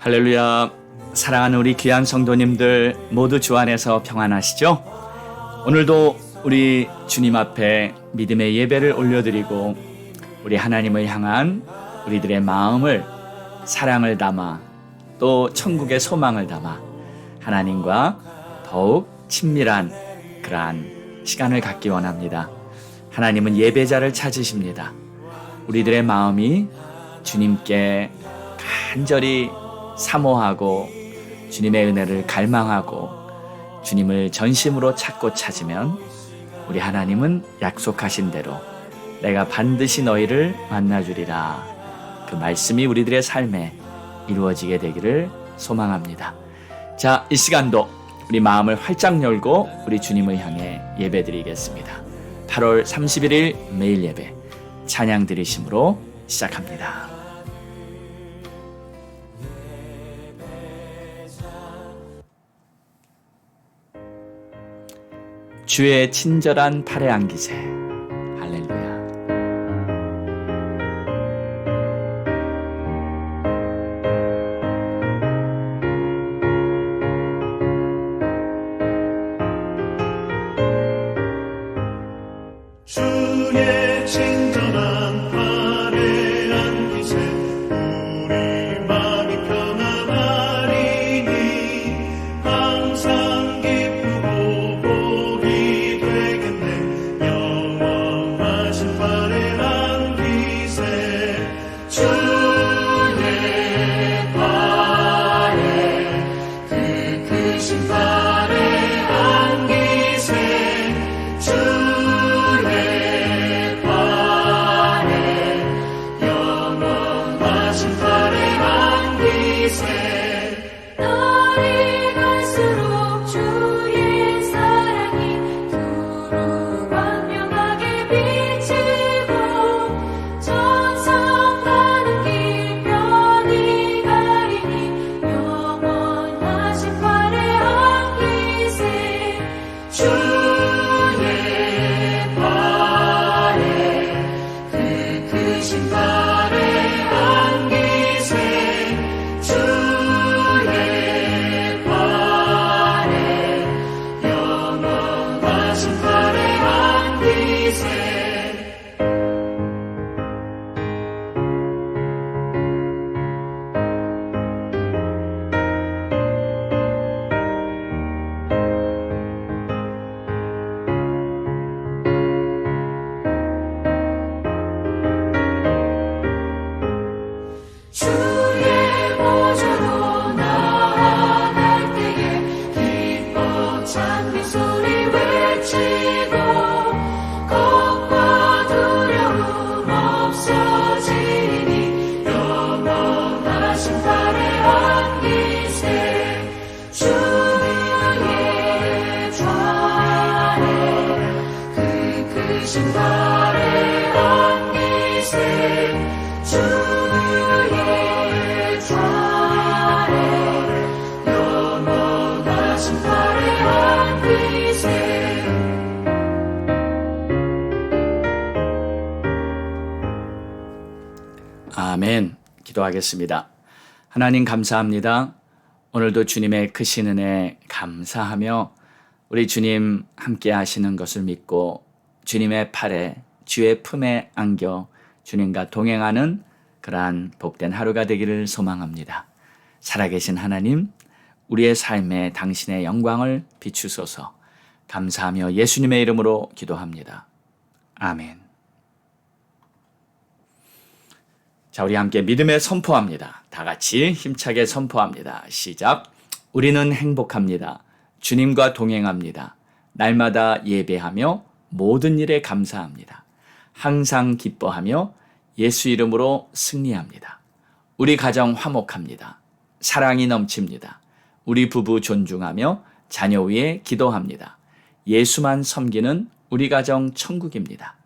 할렐루야. 사랑하는 우리 귀한 성도님들 모두 주 안에서 평안하시죠? 오늘도 우리 주님 앞에 믿음의 예배를 올려드리고 우리 하나님을 향한 우리들의 마음을 사랑을 담아 또 천국의 소망을 담아 하나님과 더욱 친밀한 그러한 시간을 갖기 원합니다. 하나님은 예배자를 찾으십니다. 우리들의 마음이 주님께 간절히 사모하고 주님의 은혜를 갈망하고 주님을 전심으로 찾고 찾으면 우리 하나님은 약속하신 대로 내가 반드시 너희를 만나주리라. 그 말씀이 우리들의 삶에 이루어지게 되기를 소망합니다. 자, 이 시간도 우리 마음을 활짝 열고 우리 주님을 향해 예배드리겠습니다. 8월 31일 매일 예배 찬양 드리심으로 시작합니다. 주의 친절한 팔에 안기세. 할렐루야. 주의 친절한 팔에 안기세. 우리 마음이 편안하리니 항상 기쁘고 복이 되겠네. 영원하신 팔에 안기세. 주의 팔에 그 크신 팔에 안기세. 날이 갈수록 주의 사랑이 두루 광명하게 비치고 천성 가는 길 별이 가리니 영원하신 팔에 안기세. 주의 팔에 그 크신 팔에 안기세. 주의 팔에 영원하신 팔에 안기세. 주의 보좌로 나아갈 때에 기뻐 찬미 소리 외치고 겁과 두려움 없어지니 영원하신 팔에 안기세. 주의 좌에 그 크신 팔에 안기세. 주의 좌에 영원하신 팔에 안기세. 아멘. 기도하겠습니다. 하나님 감사합니다. 오늘도 주님의 크신 은혜 감사하며 우리 주님 함께 하시는 것을 믿고 주님의 팔에 주의 품에 안겨 주님과 동행하는 그러한 복된 하루가 되기를 소망합니다. 살아계신 하나님, 우리의 삶에 당신의 영광을 비추소서. 감사하며 예수님의 이름으로 기도합니다. 아멘. 자, 우리 함께 믿음에 선포합니다. 다 같이 힘차게 선포합니다. 시작. 우리는 행복합니다. 주님과 동행합니다. 날마다 예배하며 모든 일에 감사합니다. 항상 기뻐하며 예수 이름으로 승리합니다. 우리 가정 화목합니다. 사랑이 넘칩니다. 우리 부부 존중하며 자녀 위에 기도합니다. 예수만 섬기는 우리 가정 천국입니다.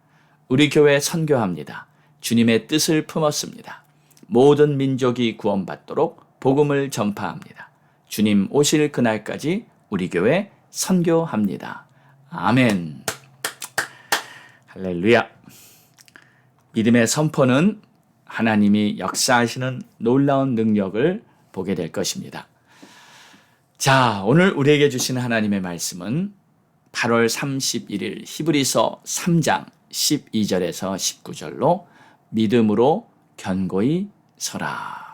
우리 교회 선교합니다. 주님의 뜻을 품었습니다. 모든 민족이 구원받도록 복음을 전파합니다. 주님 오실 그날까지 우리 교회 선교합니다. 아멘. 할렐루야. 믿음의 선포는 하나님이 역사하시는 놀라운 능력을 보게 될 것입니다. 자, 오늘 우리에게 주시는 하나님의 말씀은 8월 31일 히브리서 3장 12절에서 19절로 믿음으로 견고히 서라.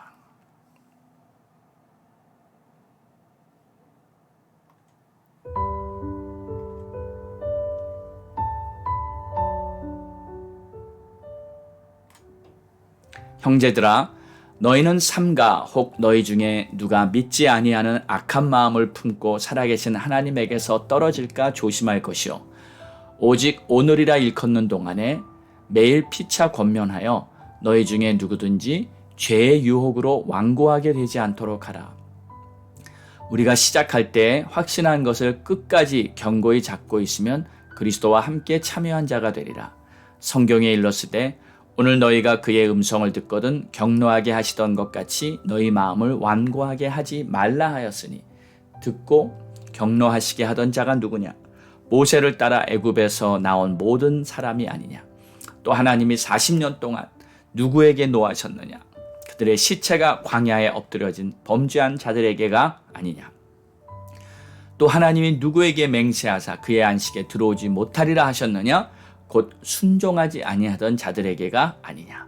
형제들아, 너희는 삼가 혹 너희 중에 누가 믿지 아니하는 악한 마음을 품고 살아계신 하나님에게서 떨어질까 조심할 것이요, 오직 오늘이라 일컫는 동안에 매일 피차 권면하여 너희 중에 누구든지 죄의 유혹으로 완고하게 되지 않도록 하라. 우리가 시작할 때 확신한 것을 끝까지 견고히 잡고 있으면 그리스도와 함께 참여한 자가 되리라. 성경에 일렀으되 오늘 너희가 그의 음성을 듣거든 격노하게 하시던 것 같이 너희 마음을 완고하게 하지 말라 하였으니, 듣고 격노하시게 하던 자가 누구냐? 모세를 따라 애굽에서 나온 모든 사람이 아니냐? 또 하나님이 40년 동안 누구에게 노하셨느냐? 그들의 시체가 광야에 엎드려진 범죄한 자들에게가 아니냐? 또 하나님이 누구에게 맹세하사 그의 안식에 들어오지 못하리라 하셨느냐? 곧 순종하지 아니하던 자들에게가 아니냐?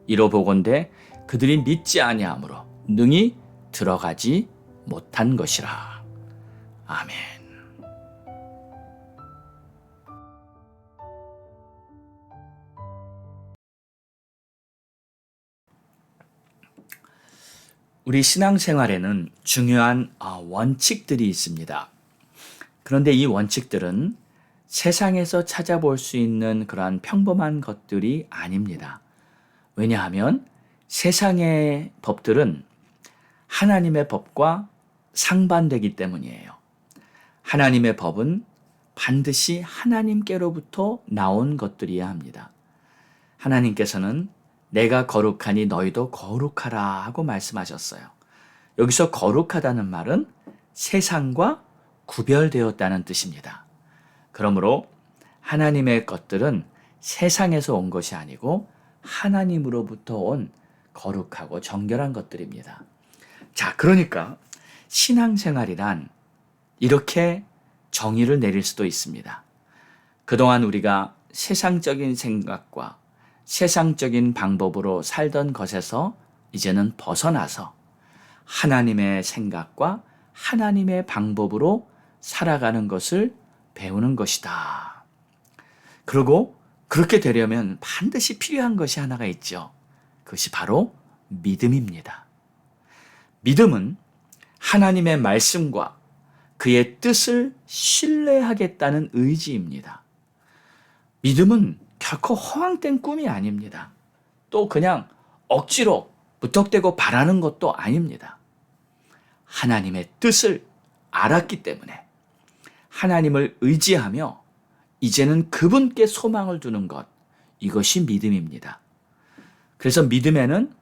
이로 보건대 그들이 믿지 아니하므로 능히 들어가지 못한 것이라. 아멘. 우리 신앙생활에는 중요한 원칙들이 있습니다. 그런데 이 원칙들은 세상에서 찾아볼 수 있는 그러한 평범한 것들이 아닙니다. 왜냐하면 세상의 법들은 하나님의 법과 상반되기 때문이에요. 하나님의 법은 반드시 하나님께로부터 나온 것들이어야 합니다. 하나님께서는 내가 거룩하니 너희도 거룩하라 하고 말씀하셨어요. 여기서 거룩하다는 말은 세상과 구별되었다는 뜻입니다. 그러므로 하나님의 것들은 세상에서 온 것이 아니고 하나님으로부터 온 거룩하고 정결한 것들입니다. 자, 그러니까 신앙생활이란 이렇게 정의를 내릴 수도 있습니다. 그동안 우리가 세상적인 생각과 세상적인 방법으로 살던 것에서 이제는 벗어나서 하나님의 생각과 하나님의 방법으로 살아가는 것을 배우는 것이다. 그리고 그렇게 되려면 반드시 필요한 것이 하나가 있죠. 그것이 바로 믿음입니다. 믿음은 하나님의 말씀과 그의 뜻을 신뢰하겠다는 의지입니다. 믿음은 결코 허황된 꿈이 아닙니다. 또 그냥 억지로 무턱대고 바라는 것도 아닙니다. 하나님의 뜻을 알았기 때문에 하나님을 의지하며 이제는 그분께 소망을 두는 것, 이것이 믿음입니다. 그래서 믿음에는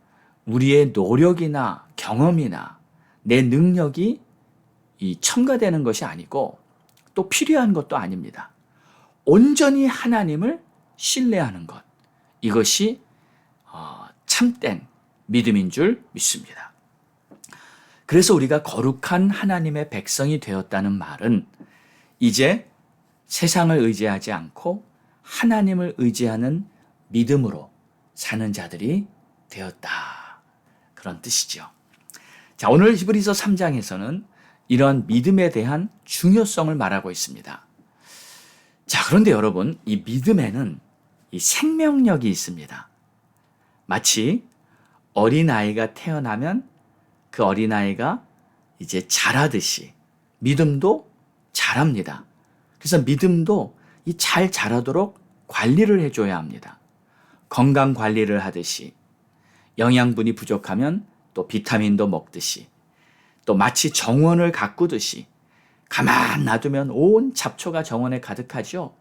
우리의 노력이나 경험이나 내 능력이 첨가되는 것이 아니고 또 필요한 것도 아닙니다. 온전히 하나님을 신뢰하는 것, 이것이 참된 믿음인 줄 믿습니다. 그래서 우리가 거룩한 하나님의 백성이 되었다는 말은 이제 세상을 의지하지 않고 하나님을 의지하는 믿음으로 사는 자들이 되었다, 그런 뜻이죠. 자, 오늘 히브리서 3장에서는 이런 믿음에 대한 중요성을 말하고 있습니다. 자, 그런데 여러분, 이 믿음에는 이 생명력이 있습니다. 마치 어린아이가 태어나면 그 어린아이가 이제 자라듯이 믿음도 자랍니다. 그래서 믿음도 잘 자라도록 관리를 해줘야 합니다. 건강 관리를 하듯이, 영양분이 부족하면 또 비타민도 먹듯이, 또 마치 정원을 가꾸듯이 가만 놔두면 온 잡초가 정원에 가득하죠.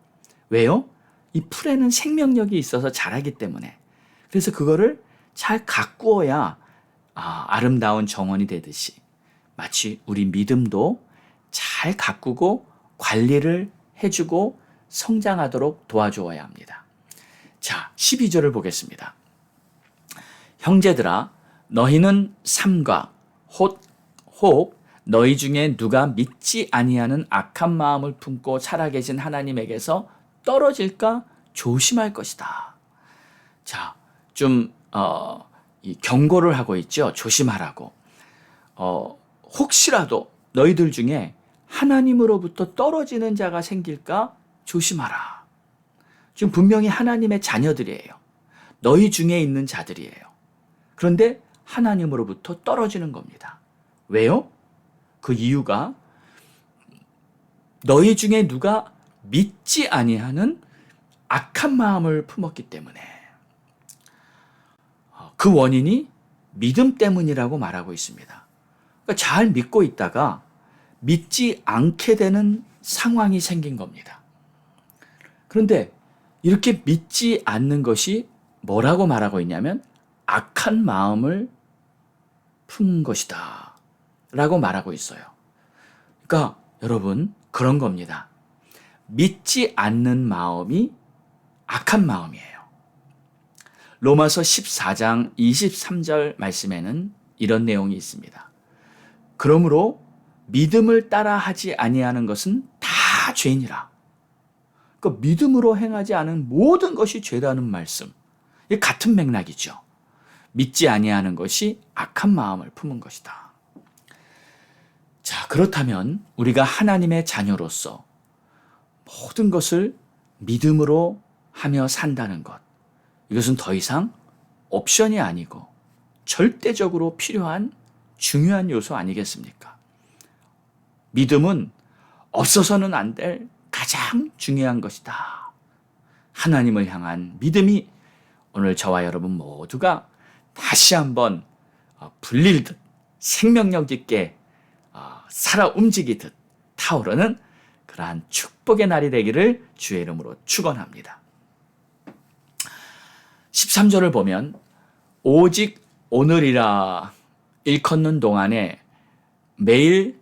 왜요? 이 풀에는 생명력이 있어서 자라기 때문에. 그래서 그거를 잘 가꾸어야 아름다운 정원이 되듯이, 마치 우리 믿음도 잘 가꾸고 관리를 해주고 성장하도록 도와주어야 합니다. 자, 12절을 보겠습니다. 형제들아, 너희는 삼가 혹 너희 중에 누가 믿지 아니하는 악한 마음을 품고 살아계신 하나님에게서 떨어질까 조심할 것이다. 자, 좀 이 경고를 하고 있죠. 조심하라고. 혹시라도 너희들 중에 하나님으로부터 떨어지는 자가 생길까 조심하라. 지금 분명히 하나님의 자녀들이에요. 너희 중에 있는 자들이에요. 그런데 하나님으로부터 떨어지는 겁니다. 왜요? 그 이유가 너희 중에 누가 믿지 아니하는 악한 마음을 품었기 때문에, 그 원인이 믿음 때문이라고 말하고 있습니다. 그러니까 잘 믿고 있다가 믿지 않게 되는 상황이 생긴 겁니다. 그런데 이렇게 믿지 않는 것이 뭐라고 말하고 있냐면 악한 마음을 품은 것이다 라고 말하고 있어요. 그러니까 여러분, 그런 겁니다. 믿지 않는 마음이 악한 마음이에요. 로마서 14장 23절 말씀에는 이런 내용이 있습니다. 그러므로 믿음을 따라 하지 아니하는 것은 다 죄니라. 그러니까 믿음으로 행하지 않은 모든 것이 죄라는 말씀. 이게 같은 맥락이죠. 믿지 아니하는 것이 악한 마음을 품은 것이다. 자, 그렇다면 우리가 하나님의 자녀로서 모든 것을 믿음으로 하며 산다는 것, 이것은 더 이상 옵션이 아니고 절대적으로 필요한 중요한 요소 아니겠습니까? 믿음은 없어서는 안 될 가장 중요한 것이다. 하나님을 향한 믿음이 오늘 저와 여러분 모두가 다시 한번 불릴듯 생명력 있게 살아 움직이듯 타오르는 그러한 축복의 날이 되기를 주의 이름으로 축원합니다. 13절을 보면 오직 오늘이라 일컫는 동안에 매일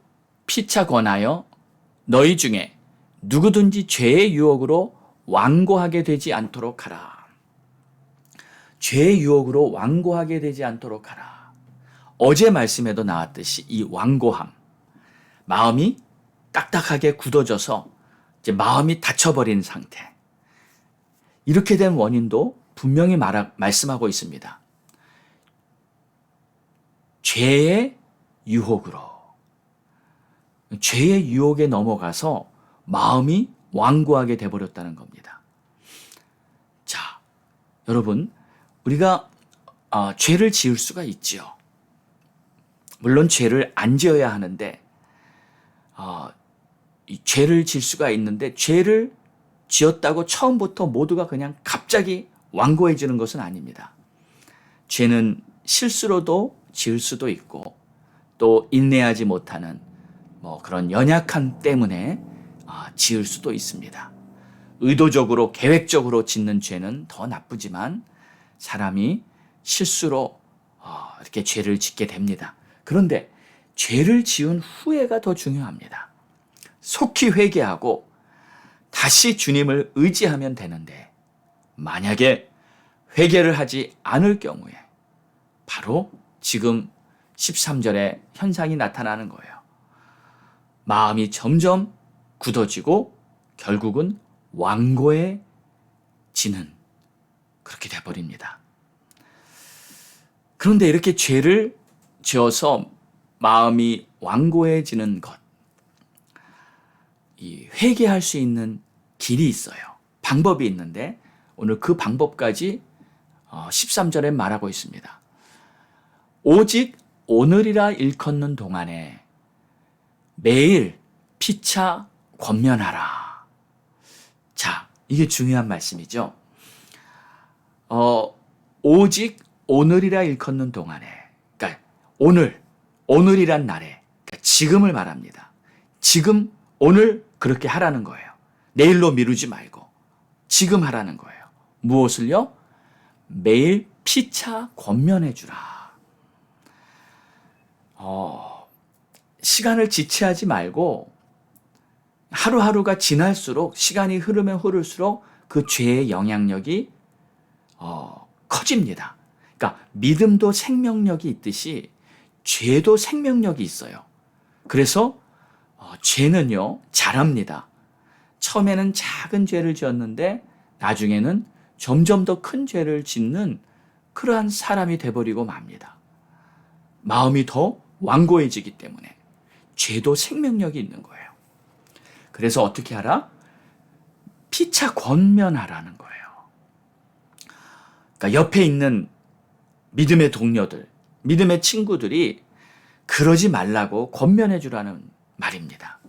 피차 권하여 너희 중에 누구든지 죄의 유혹으로 완고하게 되지 않도록 하라. 죄의 유혹으로 완고하게 되지 않도록 하라. 어제 말씀에도 나왔듯이 이 완고함, 마음이 딱딱하게 굳어져서 이제 마음이 닫혀버린 상태. 이렇게 된 원인도 분명히 말씀하고 있습니다. 죄의 유혹으로. 죄의 유혹에 넘어가서 마음이 완고하게 돼버렸다는 겁니다. 자, 여러분, 우리가 죄를 지을 수가 있지요. 물론 죄를 안 지어야 하는데 이 죄를 지을 수가 있는데 죄를 지었다고 처음부터 모두가 그냥 갑자기 완고해지는 것은 아닙니다. 죄는 실수로도 지을 수도 있고 또 인내하지 못하는 그런 연약함 때문에 지을 수도 있습니다. 의도적으로 계획적으로 짓는 죄는 더 나쁘지만 사람이 실수로 이렇게 죄를 짓게 됩니다. 그런데 죄를 지은 후회가 더 중요합니다. 속히 회개하고 다시 주님을 의지하면 되는데 만약에 회개를 하지 않을 경우에 바로 지금 13절의 현상이 나타나는 거예요. 마음이 점점 굳어지고 결국은 완고해지는 그렇게 돼버립니다. 그런데 이렇게 죄를 지어서 마음이 완고해지는 것, 이 회개할 수 있는 길이 있어요. 방법이 있는데 오늘 그 방법까지 13절에 말하고 있습니다. 오직 오늘이라 일컫는 동안에 매일 피차 권면하라. 자, 이게 중요한 말씀이죠. 오직 오늘이라 일컫는 동안에, 그러니까 오늘이란 날에, 그러니까 지금을 말합니다. 지금 오늘 그렇게 하라는 거예요. 내일로 미루지 말고 지금 하라는 거예요. 무엇을요? 매일 피차 권면해 주라. 시간을 지체하지 말고 하루하루가 지날수록, 시간이 흐르면 흐를수록 그 죄의 영향력이 커집니다. 그러니까 믿음도 생명력이 있듯이 죄도 생명력이 있어요. 그래서 죄는요, 자랍니다. 처음에는 작은 죄를 지었는데 나중에는 점점 더 큰 죄를 짓는 그러한 사람이 돼버리고 맙니다. 마음이 더 완고해지기 때문에 죄도 생명력이 있는 거예요. 그래서 어떻게 하라? 피차 권면하라는 거예요. 그러니까 옆에 있는 믿음의 동료들, 믿음의 친구들이 그러지 말라고 권면해 주라는 말입니다.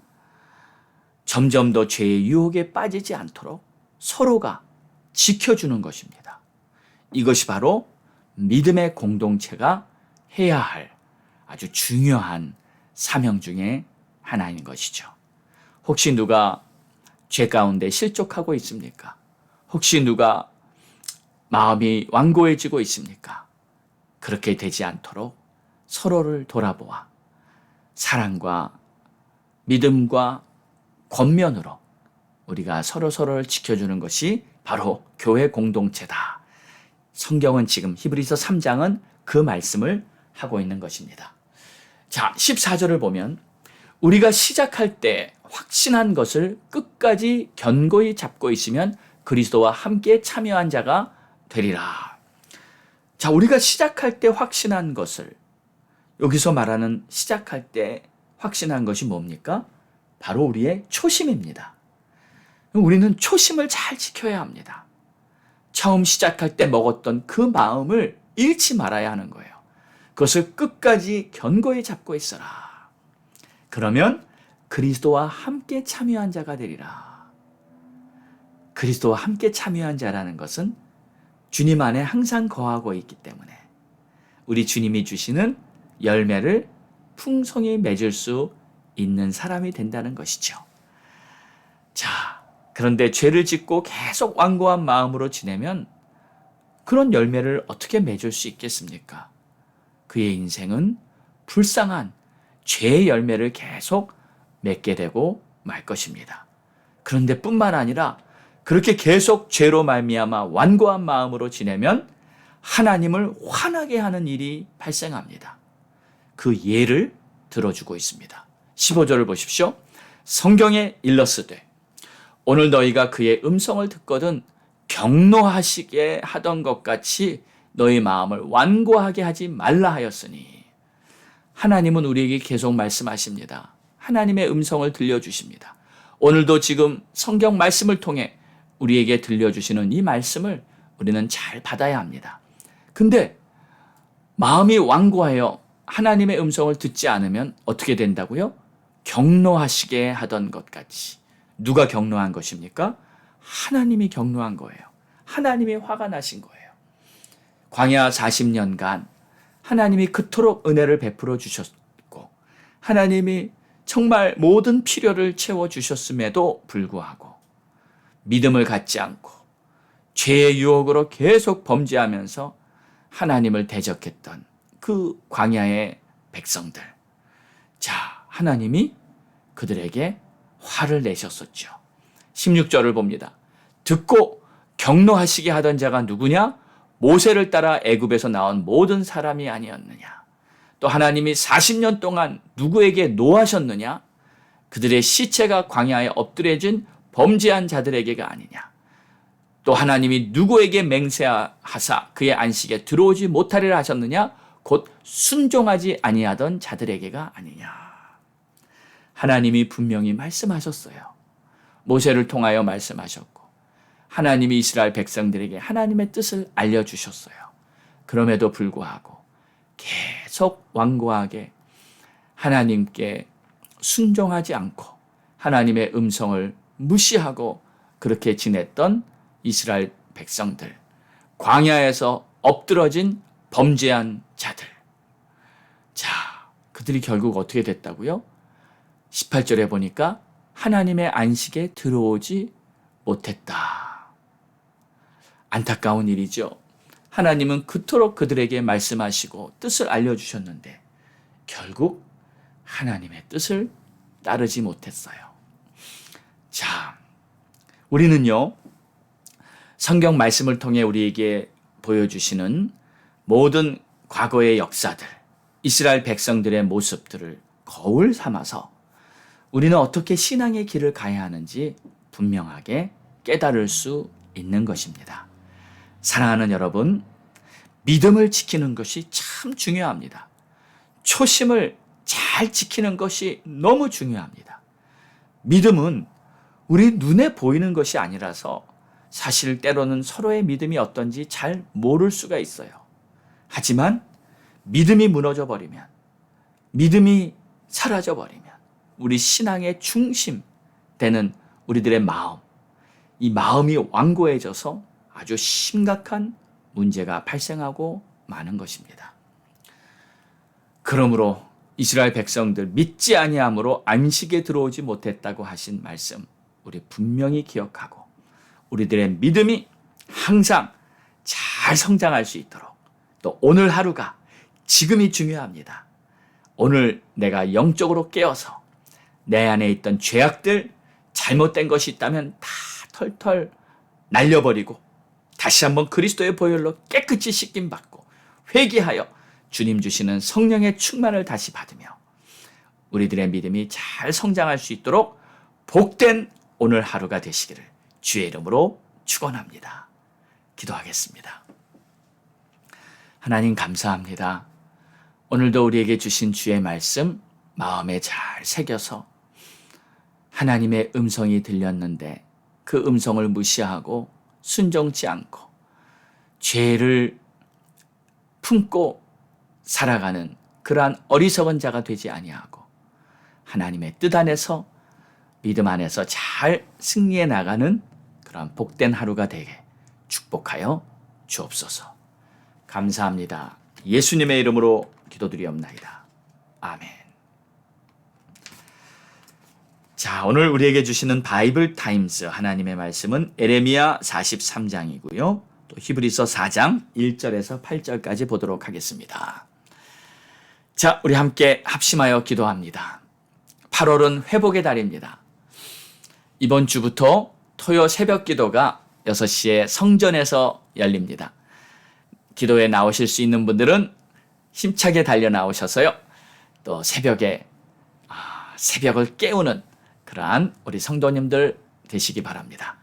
점점 더 죄의 유혹에 빠지지 않도록 서로가 지켜주는 것입니다. 이것이 바로 믿음의 공동체가 해야 할 아주 중요한 사명 중에 하나인 것이죠. 혹시 누가 죄 가운데 실족하고 있습니까? 혹시 누가 마음이 완고해지고 있습니까? 그렇게 되지 않도록 서로를 돌아보아 사랑과 믿음과 권면으로 우리가 서로를 지켜주는 것이 바로 교회 공동체다. 성경은 지금 히브리서 3장은 그 말씀을 하고 있는 것입니다. 자, 14절을 보면 우리가 시작할 때 확신한 것을 끝까지 견고히 잡고 있으면 그리스도와 함께 참여한 자가 되리라. 자, 우리가 시작할 때 확신한 것을, 여기서 말하는 시작할 때 확신한 것이 뭡니까? 바로 우리의 초심입니다. 우리는 초심을 잘 지켜야 합니다. 처음 시작할 때 먹었던 그 마음을 잃지 말아야 하는 거예요. 그것을 끝까지 견고히 잡고 있어라. 그러면 그리스도와 함께 참여한 자가 되리라. 그리스도와 함께 참여한 자라는 것은 주님 안에 항상 거하고 있기 때문에 우리 주님이 주시는 열매를 풍성히 맺을 수 있는 사람이 된다는 것이죠. 자, 그런데 죄를 짓고 계속 완고한 마음으로 지내면 그런 열매를 어떻게 맺을 수 있겠습니까? 그의 인생은 불쌍한 죄의 열매를 계속 맺게 되고 말 것입니다. 그런데 뿐만 아니라 그렇게 계속 죄로 말미암아 완고한 마음으로 지내면 하나님을 화나게 하는 일이 발생합니다. 그 예를 들어주고 있습니다. 15절을 보십시오. 성경에 일렀으되 오늘 너희가 그의 음성을 듣거든 경노하시게 하던 것 같이 너희 마음을 완고하게 하지 말라 하였으니. 하나님은 우리에게 계속 말씀하십니다. 하나님의 음성을 들려주십니다. 오늘도 지금 성경 말씀을 통해 우리에게 들려주시는 이 말씀을 우리는 잘 받아야 합니다. 근데 마음이 완고하여 하나님의 음성을 듣지 않으면 어떻게 된다고요? 경노하시게 하던 것 같이. 누가 경노한 것입니까? 하나님이 경노한 거예요. 하나님이 화가 나신 거예요. 광야 40년간 하나님이 그토록 은혜를 베풀어 주셨고 하나님이 정말 모든 필요를 채워주셨음에도 불구하고 믿음을 갖지 않고 죄의 유혹으로 계속 범죄하면서 하나님을 대적했던 그 광야의 백성들. 자, 하나님이 그들에게 화를 내셨었죠. 16절을 봅니다. 듣고 경노하시게 하던 자가 누구냐? 모세를 따라 애굽에서 나온 모든 사람이 아니었느냐? 또 하나님이 40년 동안 누구에게 노하셨느냐? 그들의 시체가 광야에 엎드려진 범죄한 자들에게가 아니냐? 또 하나님이 누구에게 맹세하사 그의 안식에 들어오지 못하리라 하셨느냐? 곧 순종하지 아니하던 자들에게가 아니냐? 하나님이 분명히 말씀하셨어요. 모세를 통하여 말씀하셨고 하나님이 이스라엘 백성들에게 하나님의 뜻을 알려주셨어요. 그럼에도 불구하고 계속 완고하게 하나님께 순종하지 않고 하나님의 음성을 무시하고 그렇게 지냈던 이스라엘 백성들, 광야에서 엎드러진 범죄한 자들. 자, 그들이 결국 어떻게 됐다고요? 18절에 보니까 하나님의 안식에 들어오지 못했다. 안타까운 일이죠. 하나님은 그토록 그들에게 말씀하시고 뜻을 알려주셨는데 결국 하나님의 뜻을 따르지 못했어요. 자, 우리는요, 성경 말씀을 통해 우리에게 보여주시는 모든 과거의 역사들, 이스라엘 백성들의 모습들을 거울 삼아서 우리는 어떻게 신앙의 길을 가야 하는지 분명하게 깨달을 수 있는 것입니다. 사랑하는 여러분, 믿음을 지키는 것이 참 중요합니다. 초심을 잘 지키는 것이 너무 중요합니다. 믿음은 우리 눈에 보이는 것이 아니라서 사실 때로는 서로의 믿음이 어떤지 잘 모를 수가 있어요. 하지만 믿음이 무너져 버리면, 믿음이 사라져 버리면 우리 신앙의 중심 되는 우리들의 마음, 이 마음이 완고해져서 아주 심각한 문제가 발생하고 마는 것입니다. 그러므로 이스라엘 백성들 믿지 아니함으로 안식에 들어오지 못했다고 하신 말씀 우리 분명히 기억하고 우리들의 믿음이 항상 잘 성장할 수 있도록, 또 오늘 하루가 지금이 중요합니다. 오늘 내가 영적으로 깨어서 내 안에 있던 죄악들, 잘못된 것이 있다면 다 털털 날려버리고 다시 한번 그리스도의 보혈로 깨끗이 씻김 받고 회개하여 주님 주시는 성령의 충만을 다시 받으며 우리들의 믿음이 잘 성장할 수 있도록 복된 오늘 하루가 되시기를 주의 이름으로 축원합니다. 기도하겠습니다. 하나님 감사합니다. 오늘도 우리에게 주신 주의 말씀 마음에 잘 새겨서 하나님의 음성이 들렸는데 그 음성을 무시하고 순종치 않고 죄를 품고 살아가는 그러한 어리석은 자가 되지 아니하고 하나님의 뜻 안에서 믿음 안에서 잘 승리해 나가는 그러한 복된 하루가 되게 축복하여 주옵소서. 감사합니다. 예수님의 이름으로 기도드리옵나이다. 아멘. 자, 오늘 우리에게 주시는 바이블 타임스 하나님의 말씀은 에레미야 43장이고요. 또 히브리서 4장 1절에서 8절까지 보도록 하겠습니다. 자, 우리 함께 합심하여 기도합니다. 8월은 회복의 달입니다. 이번 주부터 토요 새벽 기도가 6시에 성전에서 열립니다. 기도에 나오실 수 있는 분들은 힘차게 달려 나오셔서요. 또 새벽에 새벽을 깨우는 그러한 우리 성도님들 되시기 바랍니다.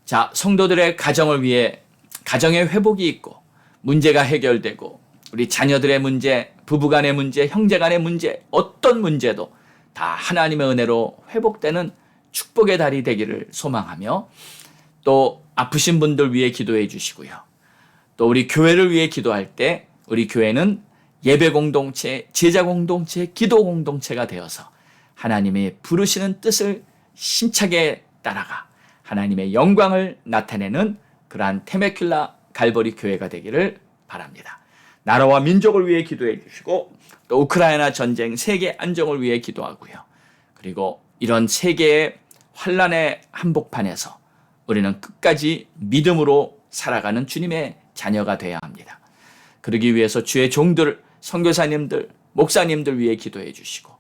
자, 성도들의 가정을 위해 가정의 회복이 있고 문제가 해결되고 우리 자녀들의 문제, 부부간의 문제, 형제간의 문제, 어떤 문제도 다 하나님의 은혜로 회복되는 축복의 달이 되기를 소망하며 또 아프신 분들 위해 기도해 주시고요. 또 우리 교회를 위해 기도할 때 우리 교회는 예배 공동체, 제자 공동체, 기도 공동체가 되어서 하나님의 부르시는 뜻을 심차게 따라가 하나님의 영광을 나타내는 그러한 테메큘라 갈보리 교회가 되기를 바랍니다. 나라와 민족을 위해 기도해 주시고 또 우크라이나 전쟁, 세계 안정을 위해 기도하고요. 그리고 이런 세계의 환란의 한복판에서 우리는 끝까지 믿음으로 살아가는 주님의 자녀가 되어야 합니다. 그러기 위해서 주의 종들, 선교사님들, 목사님들 위해 기도해 주시고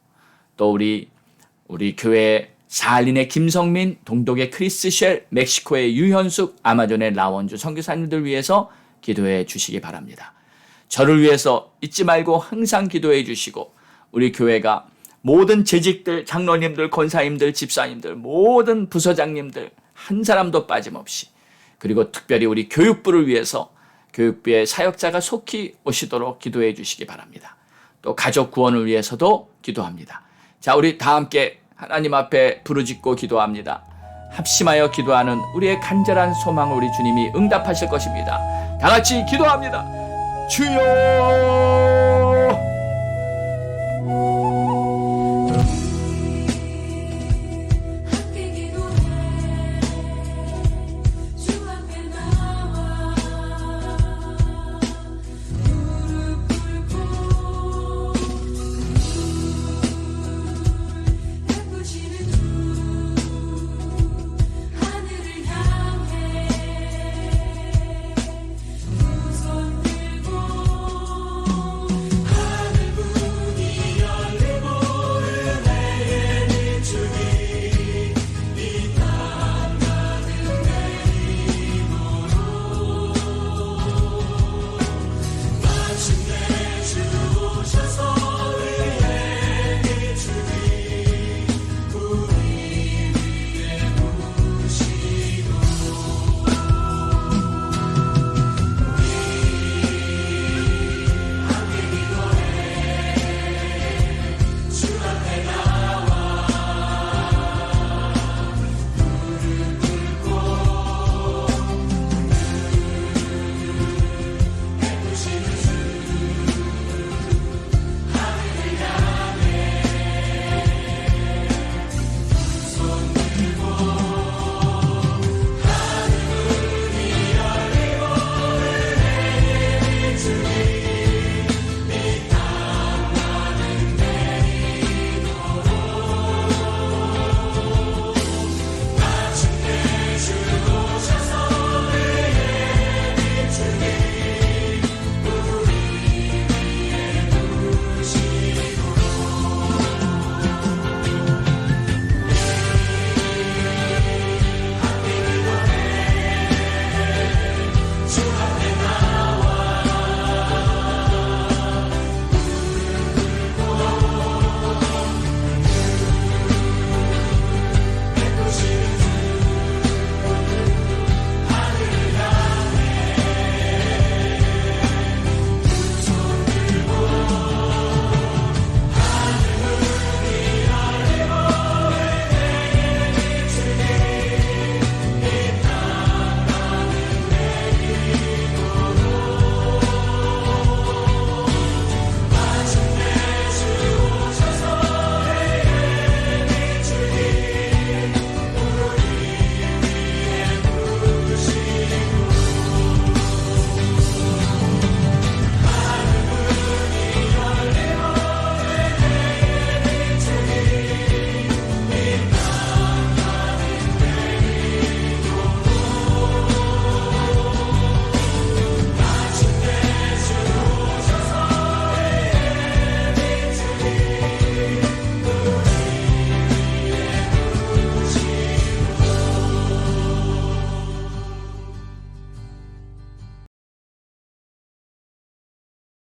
또 우리 교회 사할린의 김성민, 동독의 크리스 쉘, 멕시코의 유현숙, 아마존의 라원주 선교사님들 위해서 기도해 주시기 바랍니다. 저를 위해서 잊지 말고 항상 기도해 주시고 우리 교회가 모든 재직들, 장로님들, 권사님들, 집사님들, 모든 부서장님들 한 사람도 빠짐없이 그리고 특별히 우리 교육부를 위해서 교육부의 사역자가 속히 오시도록 기도해 주시기 바랍니다. 또 가족 구원을 위해서도 기도합니다. 자, 우리 다 함께 하나님 앞에 부르짖고 기도합니다. 합심하여 기도하는 우리의 간절한 소망을 우리 주님이 응답하실 것입니다. 다 같이 기도합니다. 주여